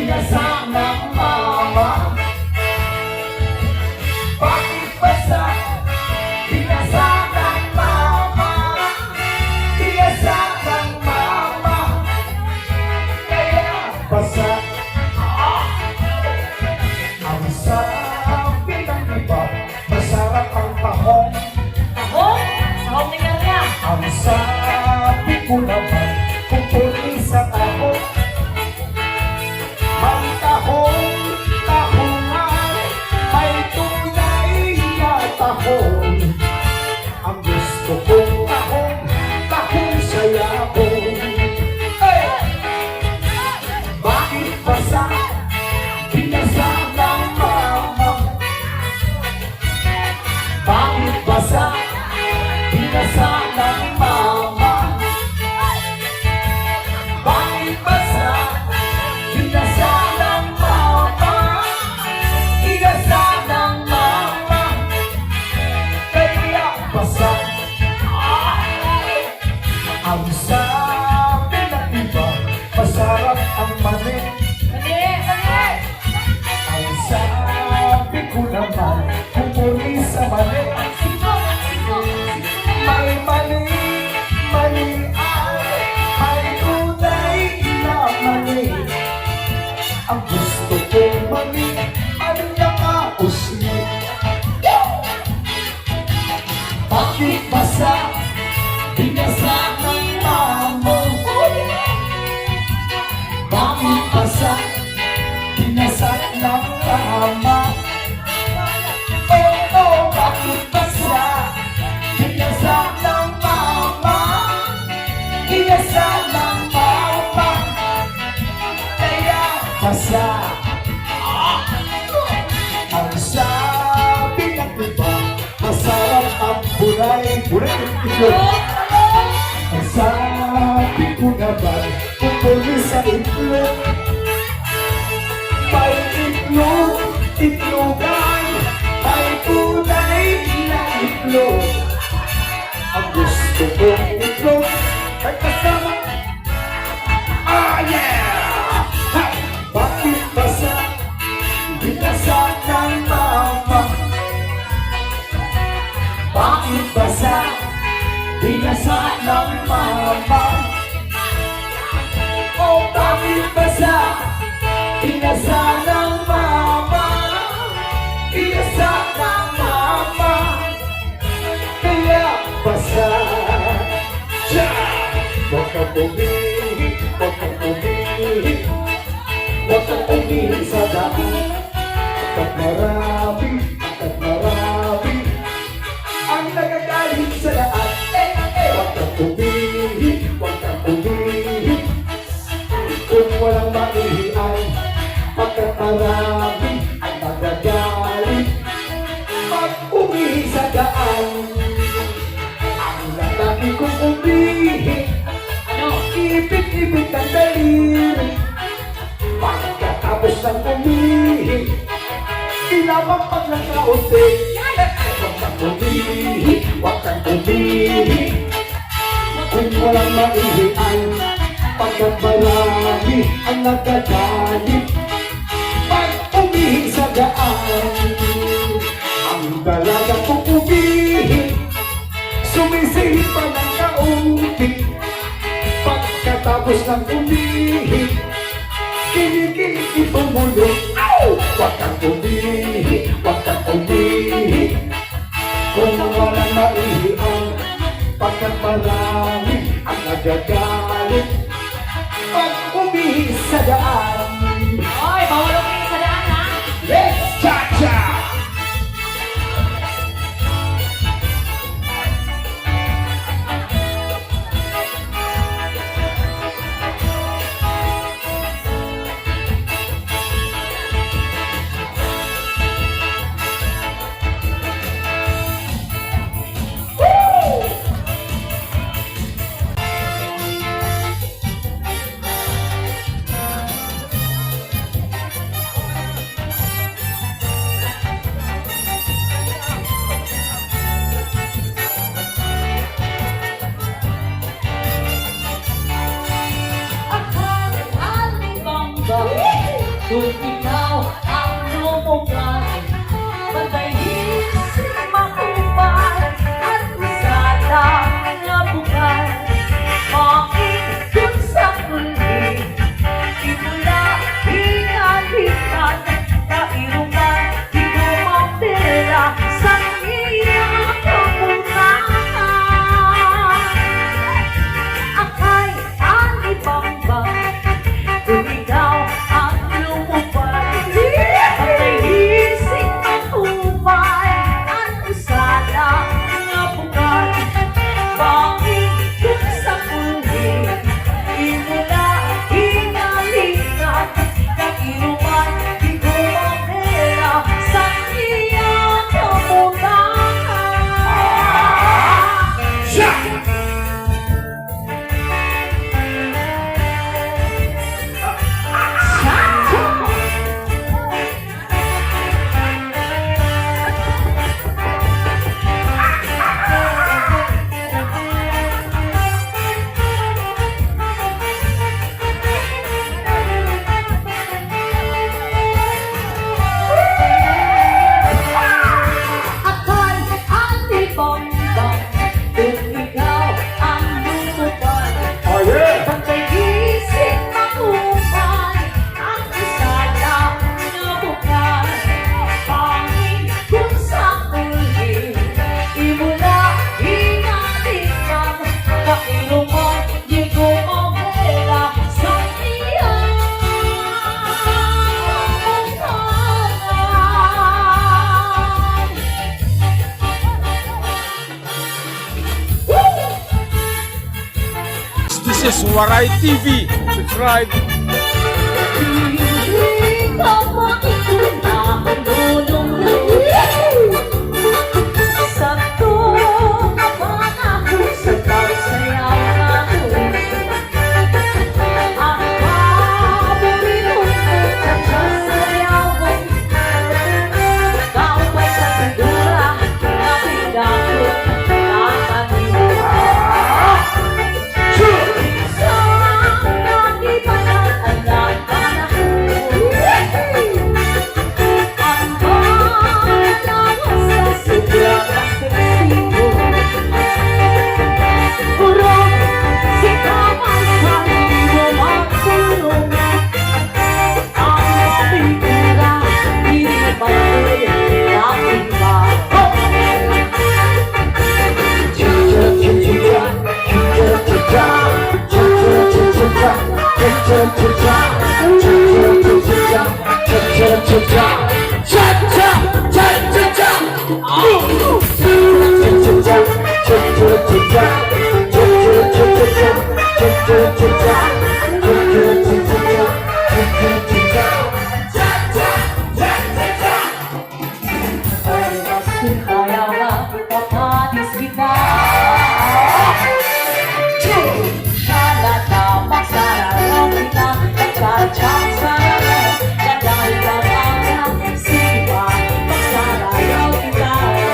Pinasa ng mama. Bakit basa? Pinasa ng mama. Pinasa ng mama. Kaya basa. Ang sabi ng iba, masarap ang tahong. Tahong? Tahong na niya. Ang sabi ko naman, kung puti sa tahong, may tahong, tahongan, may tunay na tahong. Ang gusto kong tahong, tahong sayabong. Hey! Bakit basa? Pinasa ng mama. Bakit basa? Pinasa ng mama. Bakit basa? Pinasa ng mama. Pinasa ng mama. Kaya basa. Ang sabi ng iba, masarap ang mani. Mali, mali. Ang sabi ko naman, pupuli sa mali. Siko, siko, May mali, mali ay, may tunay na mali. Ang gusto kong mali, ay nakausli. Bakit basa? Binasa ng mamo. Bakit basa? Binasa ng mama. Oh, bakit basa? Binasa ng mama. Binasa ng mama. Kaya basa. Ang sabi ng iba, masarap ang buray. Buray ng itlog. Ang sabi ko naman, pupuli sa itlog. May itlog, itlogan, may tunay na itlog. Ang gusto kong itlog ay kasama. Yeah! Ha! Bakit basa? Binasa ng mama. Bakit basa? Binasa ng mama. Oh, bakit basa? Binasa ng mama. Binasa ng mama. Kaya basa. Siya! Huwag kang umihi, huwag kang umihi. Huwag kang umihi sa dami. At marami, at marami ang nagagalit sa daan. Huwag kang umihi, huwag kang umihi. Kung walang maihian, pagkat marami ang nagagalit. Pag umihi sa daan, ang lalaki kong umihi, ipit-ipit ang daliri. Pagkatapos ng umihi, pinapapag ng kaunti. Huwag kang umihi, huwag kang umihi. Kung walang maihian, pagkat marami ang nagagalit. Pag umihi sa daan, ang dalaga kong umihi, sumisihip pa ng kaunti. Pagkatapos ng umihi, kinikili tumulong. Huwag kang umihi, huwag kang umihi. Kung walang maihian, pagkat marami ang nagagalit. Pag umihi sa daan, Oy, bawal umihi sa daan, ha? let's cha-cha! Kung ikaw ang lumugay, pagkaisip makupay at usada na bukay. Pakinggan sa kulit, imula hinalikan, kairungan, di ko mapira sa iyong kapunahan. Akay ang ibang-bang, kung ikaw ang lumupay, pagkaisip makupay at usada na bukay. Pakinggan sa kulit, imula hinalikan, kairungan, di ko mapira sa iyong kapunahan. Akay ang ibang-bang, kung ikaw ang lumupay, Oh yeah! pagkagising makupay at usada na bukay. Pakinggan sa kulit, imula hinalikan, kairungan, di ko mapira sa iyong kapunahan. This is Waray TV. Subscribe. Hindi ko makikita ang lulong sa tumaman ako sa pagsayaw ako. Ang paborito ko sa sayaw ko, ikaw ba'y sa figura na pinagod nakalimutan? Sa nagibanan ang nagpanahon, ang malawas sa sobrang aktibismo. Purong sikaman sa iyo magpulong, ang mapigura, hindi magpul ng iba. Kaya nga papanis kita, halata magsarap kita, nagkatsang sarap, dahil lang ang sipa, magsarap kita,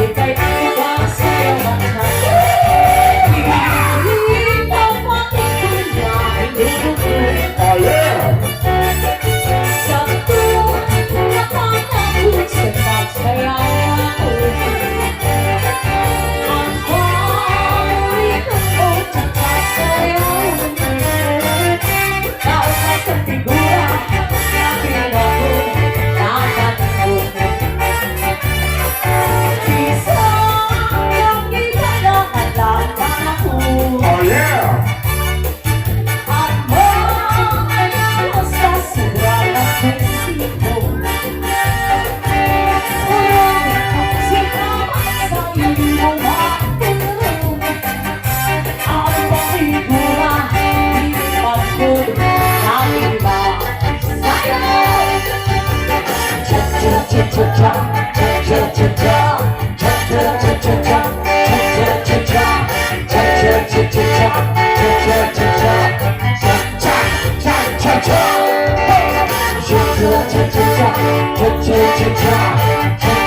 ika'y ibang sa'yo magsarap. Hindi mo pakikulang ilugod Oh yeah! sa tumaman ako sa pagsayaw ako. Ang paborito ko sa pagsayaw, ikaw ay sa figura na pinagod nakalimutan. Isang kagilahan lang ako, Oh yeah! ang malawas sa sobrang aktibismo. Cha-cha-cha